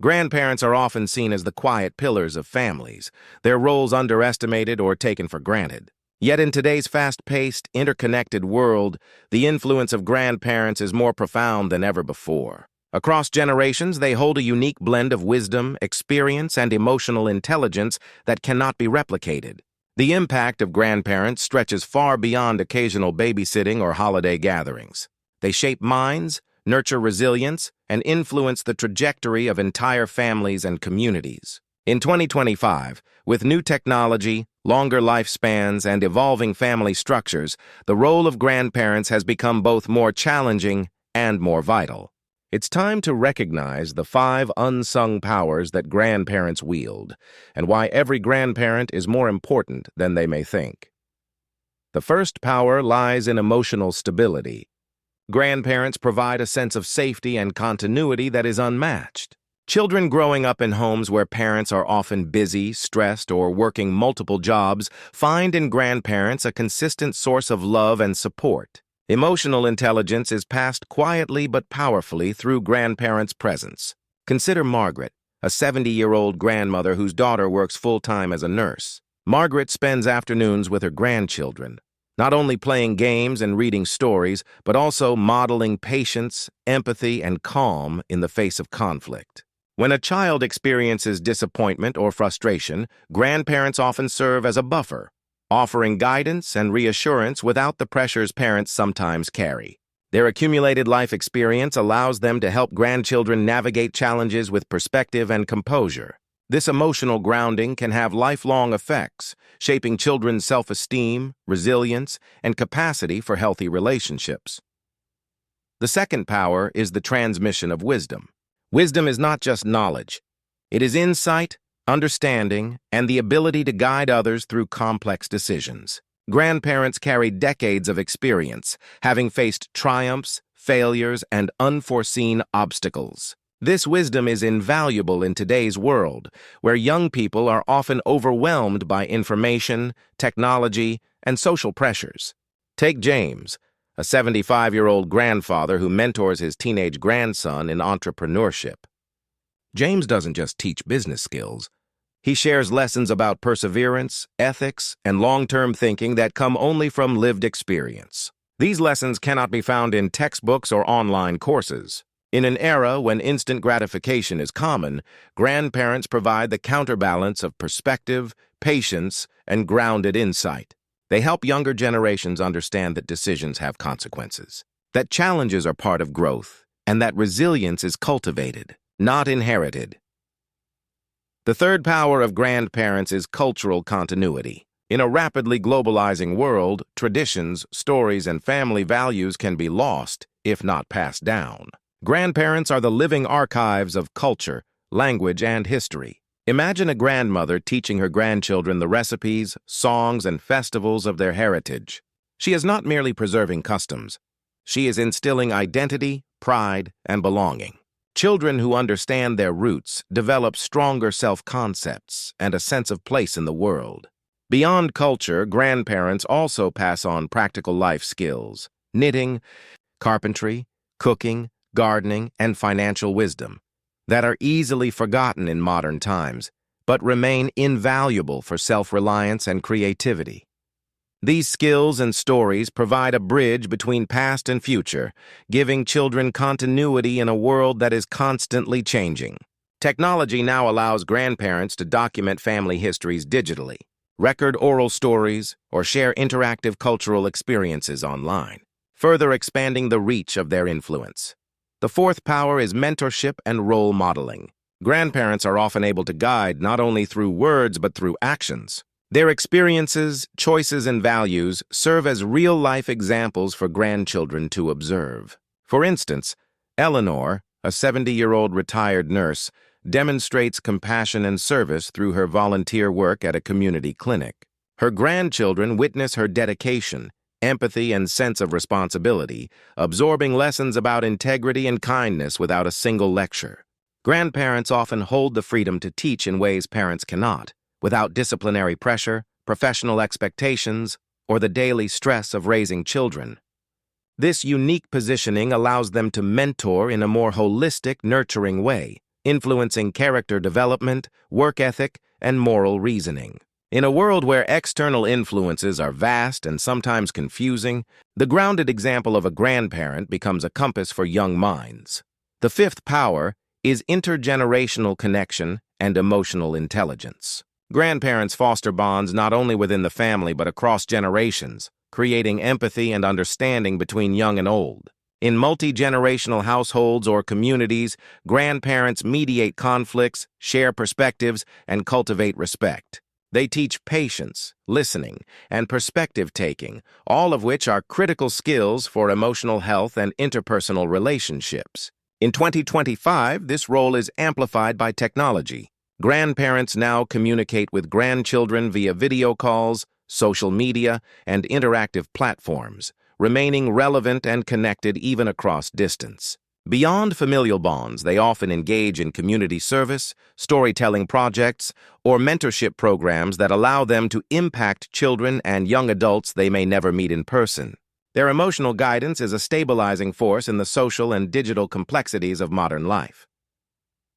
Grandparents are often seen as the quiet pillars of families, their roles underestimated or taken for granted. Yet in today's fast-paced, interconnected world, the influence of grandparents is more profound than ever before. Across generations, they hold a unique blend of wisdom, experience, and emotional intelligence that cannot be replicated. The impact of grandparents stretches far beyond occasional babysitting or holiday gatherings. They shape minds, nurture resilience, and influence the trajectory of entire families and communities. In 2025, with new technology, longer lifespans, and evolving family structures, the role of grandparents has become both more challenging and more vital. It's time to recognize the 5 unsung powers that grandparents wield, and why every grandparent is more important than they may think. The first power lies in emotional stability. Grandparents provide a sense of safety and continuity that is unmatched. Children growing up in homes where parents are often busy, stressed, or working multiple jobs find in grandparents a consistent source of love and support. Emotional intelligence is passed quietly but powerfully through grandparents' presence. Consider Margaret, a 70-year-old grandmother whose daughter works full-time as a nurse. Margaret spends afternoons with her grandchildren, not only playing games and reading stories, but also modeling patience, empathy, and calm in the face of conflict. When a child experiences disappointment or frustration, grandparents often serve as a buffer, offering guidance and reassurance without the pressures parents sometimes carry. Their accumulated life experience allows them to help grandchildren navigate challenges with perspective and composure. This emotional grounding can have lifelong effects, shaping children's self-esteem, resilience, and capacity for healthy relationships. The second power is the transmission of wisdom. Wisdom is not just knowledge. It is insight, understanding, and the ability to guide others through complex decisions. Grandparents carry decades of experience, having faced triumphs, failures, and unforeseen obstacles. This wisdom is invaluable in today's world, where young people are often overwhelmed by information, technology, and social pressures. Take James, a 75-year-old grandfather who mentors his teenage grandson in entrepreneurship. James doesn't just teach business skills. He shares lessons about perseverance, ethics, and long-term thinking that come only from lived experience. These lessons cannot be found in textbooks or online courses. In an era when instant gratification is common, grandparents provide the counterbalance of perspective, patience, and grounded insight. They help younger generations understand that decisions have consequences, that challenges are part of growth, and that resilience is cultivated, not inherited. The third power of grandparents is cultural continuity. In a rapidly globalizing world, traditions, stories, and family values can be lost, if not passed down. Grandparents are the living archives of culture, language, and history. Imagine a grandmother teaching her grandchildren the recipes, songs, and festivals of their heritage. She is not merely preserving customs. She is instilling identity, pride, and belonging. Children who understand their roots develop stronger self-concepts and a sense of place in the world. Beyond culture, grandparents also pass on practical life skills: knitting, carpentry, cooking, gardening, and financial wisdom that are easily forgotten in modern times, but remain invaluable for self-reliance and creativity. These skills and stories provide a bridge between past and future, giving children continuity in a world that is constantly changing. Technology now allows grandparents to document family histories digitally, record oral stories, or share interactive cultural experiences online, further expanding the reach of their influence. The fourth power is mentorship and role modeling. Grandparents are often able to guide not only through words but through actions. Their experiences, choices, and values serve as real-life examples for grandchildren to observe. For instance, Eleanor, a 70-year-old retired nurse, demonstrates compassion and service through her volunteer work at a community clinic. Her grandchildren witness her dedication, empathy, and sense of responsibility, absorbing lessons about integrity and kindness without a single lecture. Grandparents often hold the freedom to teach in ways parents cannot, without disciplinary pressure, professional expectations, or the daily stress of raising children. This unique positioning allows them to mentor in a more holistic, nurturing way, influencing character development, work ethic, and moral reasoning. In a world where external influences are vast and sometimes confusing, the grounded example of a grandparent becomes a compass for young minds. The fifth power is intergenerational connection and emotional intelligence. Grandparents foster bonds not only within the family but across generations, creating empathy and understanding between young and old. In multi-generational households or communities, grandparents mediate conflicts, share perspectives, and cultivate respect. They teach patience, listening, and perspective-taking, all of which are critical skills for emotional health and interpersonal relationships. In 2025, this role is amplified by technology. Grandparents now communicate with grandchildren via video calls, social media, and interactive platforms, remaining relevant and connected even across distance. Beyond familial bonds, they often engage in community service, storytelling projects, or mentorship programs that allow them to impact children and young adults they may never meet in person. Their emotional guidance is a stabilizing force in the social and digital complexities of modern life.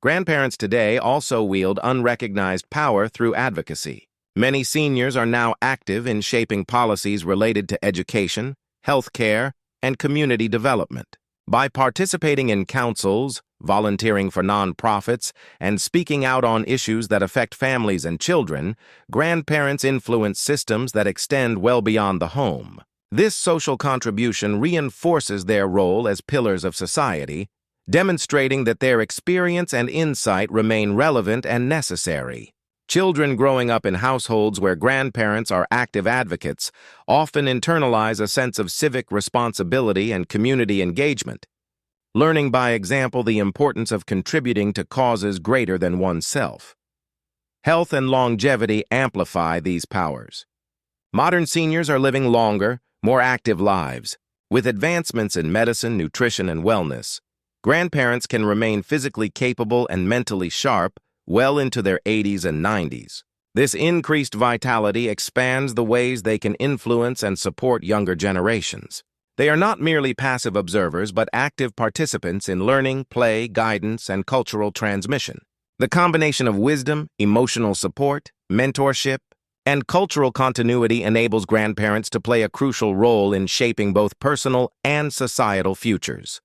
Grandparents today also wield unrecognized power through advocacy. Many seniors are now active in shaping policies related to education, health care, and community development. By participating in councils, volunteering for nonprofits, and speaking out on issues that affect families and children, grandparents influence systems that extend well beyond the home. This social contribution reinforces their role as pillars of society, demonstrating that their experience and insight remain relevant and necessary. Children growing up in households where grandparents are active advocates often internalize a sense of civic responsibility and community engagement, learning by example the importance of contributing to causes greater than oneself. Health and longevity amplify these powers. Modern seniors are living longer, more active lives. With advancements in medicine, nutrition, and wellness, grandparents can remain physically capable and mentally sharp well into their 80s and 90s. This increased vitality expands the ways they can influence and support younger generations. They are not merely passive observers, but active participants in learning, play, guidance, and cultural transmission. The combination of wisdom, emotional support, mentorship, and cultural continuity enables grandparents to play a crucial role in shaping both personal and societal futures.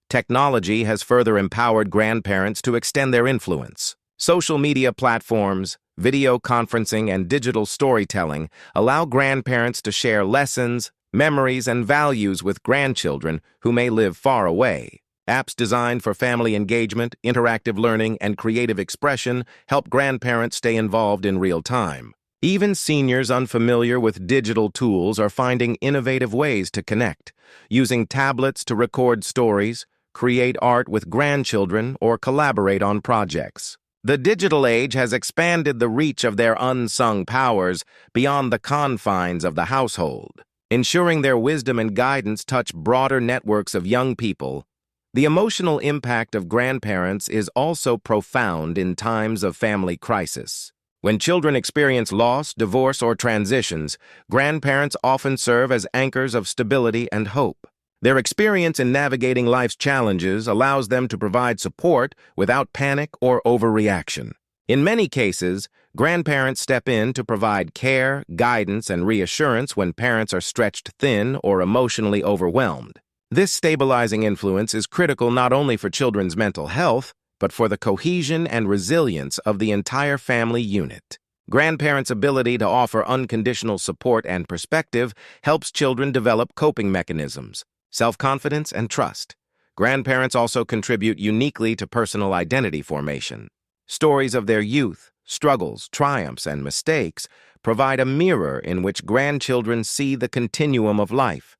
Technology has further empowered grandparents to extend their influence. Social media platforms, video conferencing, and digital storytelling allow grandparents to share lessons, memories, and values with grandchildren who may live far away. Apps designed for family engagement, interactive learning, and creative expression help grandparents stay involved in real time. Even seniors unfamiliar with digital tools are finding innovative ways to connect, using tablets to record stories, create art with grandchildren, or collaborate on projects. The digital age has expanded the reach of their unsung powers beyond the confines of the household, ensuring their wisdom and guidance touch broader networks of young people. The emotional impact of grandparents is also profound in times of family crisis. When children experience loss, divorce, or transitions, grandparents often serve as anchors of stability and hope. Their experience in navigating life's challenges allows them to provide support without panic or overreaction. In many cases, grandparents step in to provide care, guidance, and reassurance when parents are stretched thin or emotionally overwhelmed. This stabilizing influence is critical not only for children's mental health, but for the cohesion and resilience of the entire family unit. Grandparents' ability to offer unconditional support and perspective helps children develop coping mechanisms, self-confidence, and trust. Grandparents also contribute uniquely to personal identity formation. Stories of their youth, struggles, triumphs, and mistakes provide a mirror in which grandchildren see the continuum of life.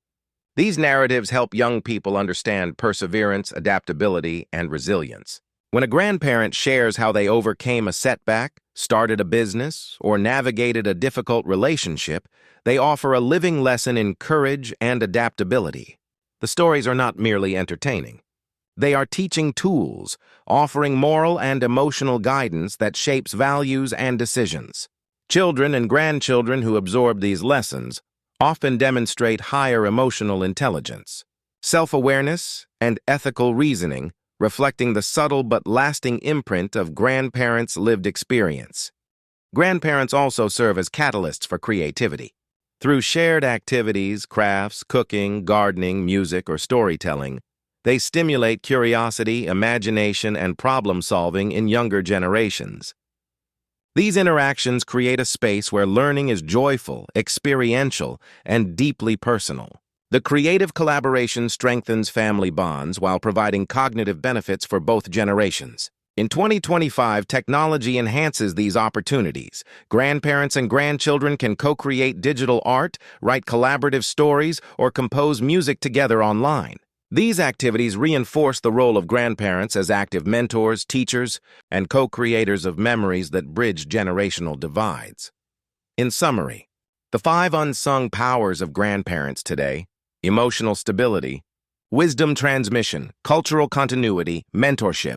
These narratives help young people understand perseverance, adaptability, and resilience. When a grandparent shares how they overcame a setback, started a business, or navigated a difficult relationship, they offer a living lesson in courage and adaptability. The stories are not merely entertaining. They are teaching tools, offering moral and emotional guidance that shapes values and decisions. Children and grandchildren who absorb these lessons often demonstrate higher emotional intelligence, self-awareness, and ethical reasoning, reflecting the subtle but lasting imprint of grandparents' lived experience. Grandparents also serve as catalysts for creativity. Through shared activities, crafts, cooking, gardening, music, or storytelling, they stimulate curiosity, imagination, and problem-solving in younger generations. These interactions create a space where learning is joyful, experiential, and deeply personal. The creative collaboration strengthens family bonds while providing cognitive benefits for both generations. In 2025, technology enhances these opportunities. Grandparents and grandchildren can co-create digital art, write collaborative stories, or compose music together online. These activities reinforce the role of grandparents as active mentors, teachers, and co-creators of memories that bridge generational divides. In summary, the 5 unsung powers of grandparents today: emotional stability, wisdom transmission, cultural continuity, mentorship,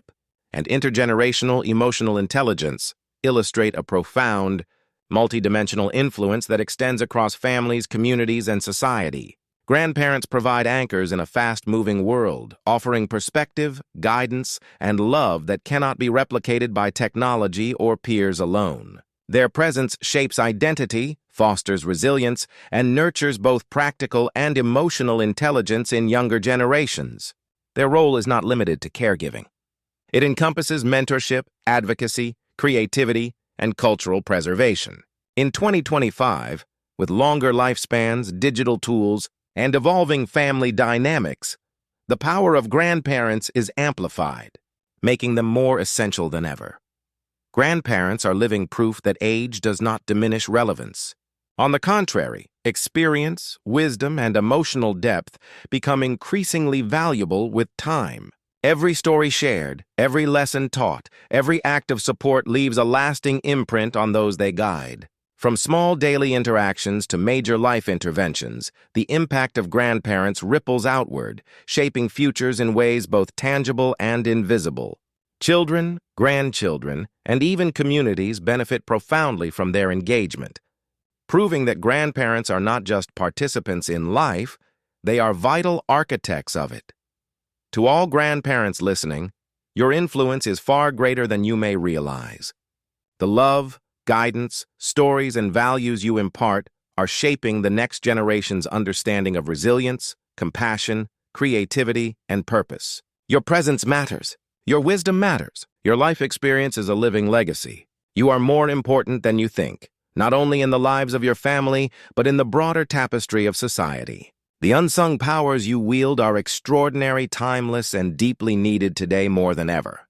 and intergenerational emotional intelligence illustrate a profound, multidimensional influence that extends across families, communities, and society. Grandparents provide anchors in a fast-moving world, offering perspective, guidance, and love that cannot be replicated by technology or peers alone. Their presence shapes identity, fosters resilience, and nurtures both practical and emotional intelligence in younger generations. Their role is not limited to caregiving. It encompasses mentorship, advocacy, creativity, and cultural preservation. In 2025, with longer lifespans, digital tools, and evolving family dynamics, the power of grandparents is amplified, making them more essential than ever. Grandparents are living proof that age does not diminish relevance. On the contrary, experience, wisdom, and emotional depth become increasingly valuable with time. Every story shared, every lesson taught, every act of support leaves a lasting imprint on those they guide. From small daily interactions to major life interventions, the impact of grandparents ripples outward, shaping futures in ways both tangible and invisible. Children, grandchildren, and even communities benefit profoundly from their engagement, proving that grandparents are not just participants in life, they are vital architects of it. To all grandparents listening, your influence is far greater than you may realize. The love, guidance, stories, and values you impart are shaping the next generation's understanding of resilience, compassion, creativity, and purpose. Your presence matters. Your wisdom matters. Your life experience is a living legacy. You are more important than you think, not only in the lives of your family, but in the broader tapestry of society. The unsung powers you wield are extraordinary, timeless, and deeply needed today more than ever.